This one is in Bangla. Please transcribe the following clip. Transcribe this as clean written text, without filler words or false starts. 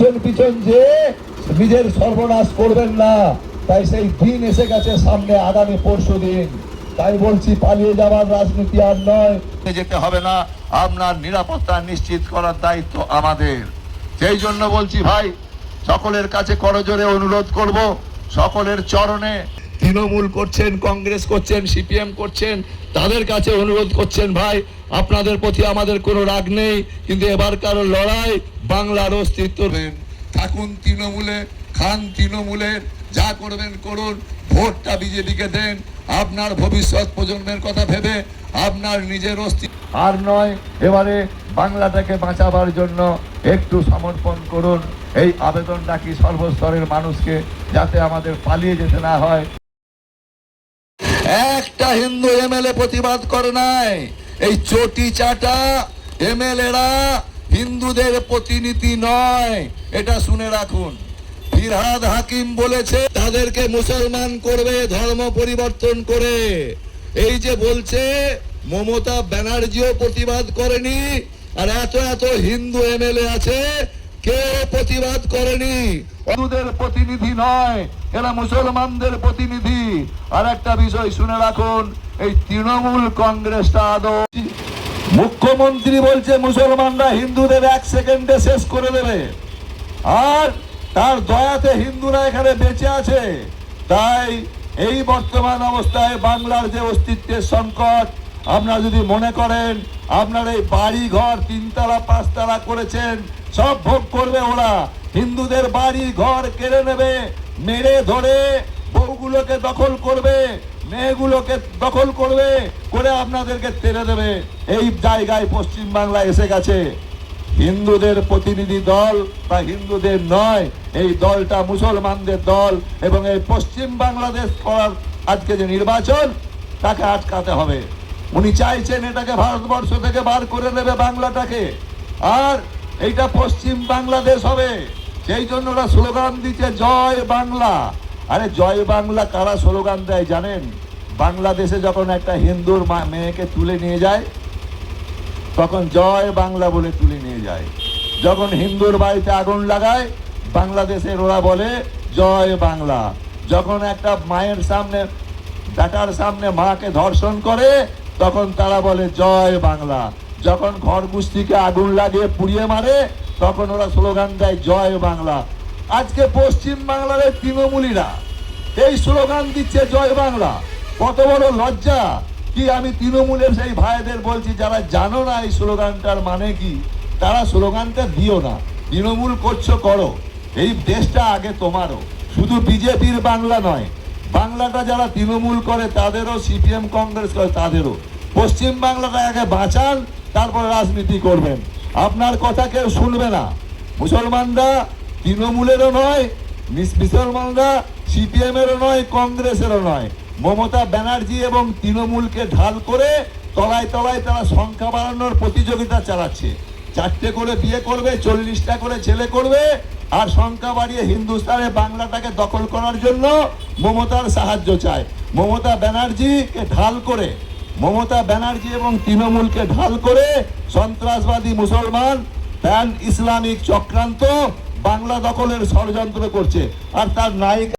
পিছন পিছন যে নিজের সর্বনাশ করবেন না। তাই সেই দিন এসে গেছে সামনে, আগামী পরশু দিন। তাই বলছি, পালিয়ে যাওয়ার রাজনীতি আর নয়, যেতে হবে না। আপনার নিরাপত্তা নিশ্চিত করার দায়িত্ব আমাদের। সেই জন্য বলছি ভাই, সকলের কাছে করজোরে অনুরোধ করব, সকলের চরণে, তৃণমূল করছেন, কংগ্রেস করছেন, সিপিএম করছেন, তাদের কাছে অনুরোধ করছেন, ভাই আপনাদের প্রতি আমাদের কোনো রাগ নেই, কিন্তু এবারকার লড়াই বাংলার অস্তিত্ব। থাকুন তৃণমূলে, খান তৃণমূলের, যা করবেন করুন, ভোটটা বিজেপিকে দেন। আপনার ভবিষ্যৎ প্রজন্মের কথা ভেবে আপনার নিজের অস্তিত্ব আর নয়, এবারে বাংলাটাকে বাঁচাবার জন্য একটু সমর্পণ করুন। এই আবেদন রাখি সর্বস্তরের মানুষকে, যাতে আমাদের পালিয়ে যেতে না হয়। একটা হিন্দু এমএলএ প্রতিবাদ করে নাই। এই চটি চাটা এমএলএরা হিন্দুদের প্রতিনিধি নয়, এটা শুনে রাখুন। ফিরহাদ হাকিম বলেছে তাদেরকে মুসলমান করবে ধর্ম পরিবর্তন করে। এই যে বলছে, মমতা ব্যানার্জিও প্রতিবাদ করেনি, আর এত এত হিন্দু এমএলএ আছে, কেউ প্রতিবাদ করেনি। হিন্দুদের প্রতিনিধি নয়, এরা মুসলমানদের প্রতিনিধি। আর একটা বিষয় শুনে রাখুন, এই তৃণমূল কংগ্রেসটা আদৌ, মুখ্যমন্ত্রী বলছে মুসলমানরা হিন্দুদের 1 সেকেন্ডে শেষ করে দেবে, আর তার দয়াতে হিন্দুরা এখানে বেঁচে আছে। তাই এই বর্তমান অবস্থায় বাংলার যে অস্তিত্বের সংকট, আপনারা যদি মনে করেন আপনার এই বাড়ি ঘর 3 তলা 5 তলা করেছেন, সব ভোগ করবে ওরা। হিন্দুদের বাড়ি ঘর কেড়ে নেবে, মেরে ধরে বউগুলোকে দখল করবে, মেয়েগুলোকে দখল করবে, করে আপনাদেরকে তেড়ে দেবে। এই জায়গায় পশ্চিম বাংলা এসে গেছে। হিন্দুদের প্রতিনিধি দল বা হিন্দুদের নয়, এই দলটা মুসলমানদের দল। এবং এই পশ্চিম বাংলাদেশ করার আজকে যে নির্বাচন, তাকে আটকাতে হবে। উনি চাইছেন এটাকে ভারতবর্ষ থেকে বার করে নেবে বাংলাটাকে, আর এইটা পশ্চিম বাংলাদেশ হবে। সেই জন্য ওরা স্লোগান দিচ্ছে জয় বাংলা। আরে জয় বাংলা কারা স্লোগান দেয় জানেন? বাংলাদেশে যখন একটা হিন্দুর মেয়েকে তুলে নিয়ে যায়, তখন জয় বাংলা বলে তুলে নিয়ে যায়। যখন হিন্দুর বাড়িতে আগুন লাগায়, বাংলাদেশের ওরা বলে জয় বাংলা। যখন একটা মায়ের সামনে, বেটার সামনে মাকে ধর্ষণ করে, তখন তারা বলে জয় বাংলা। যখন ঘর গুষ্টিকে আগুন লাগিয়ে পুড়িয়ে মারে, তখন ওরা স্লোগান দেয় জয় বাংলা। আজকে পশ্চিম বাংলার তৃণমূলীরা এই স্লোগান দিচ্ছে জয় বাংলা। কত বড় লজ্জা! কি আমি তৃণমূলের সেই ভাইদের বলছি, যারা জানো না এই স্লোগানটার মানে কি, তারা স্লোগানটা দিও না। তৃণমূল করছো করো, এই দেশটা আগে তোমারও, শুধু বিজেপির বাংলা নয়। বাংলাটা যারা তৃণমূল করে তাদেরও, সিপিএম কংগ্রেস করে তাদেরও। পশ্চিম বাংলাটা আগে বাঁচান, তারপর রাজনীতি করবেন। আপনার কথা কেউ শুনবে না। মুসলমানরা তৃণমূলেরও নয়, মুসলমানরা সিপিএমেরও নয়, কংগ্রেসেরও নয়। মমতা ব্যানার্জি এবং তৃণমূলকে ঢাল করে তলায় তলায় তারা সংখ্যা বাড়ানোর প্রতিযোগিতা চালাচ্ছে। 4টে করে বিয়ে করবে, 40টা করে ছেলে করবে, আর সংখ্যা বাড়িয়ে হিন্দুস্তানে বাংলাটাকে দখল করার জন্য মমতার সাহায্য চায়। মমতা ব্যানার্জিকে ঢাল করে, মমতা ব্যানার্জি এবং তৃণমূলকে ঢাল করে সন্ত্রাসবাদী মুসলমান প্যান ইসলামিক চক্রান্ত বাংলা দখলের ষড়যন্ত্র করছে। আর তার নায়িকা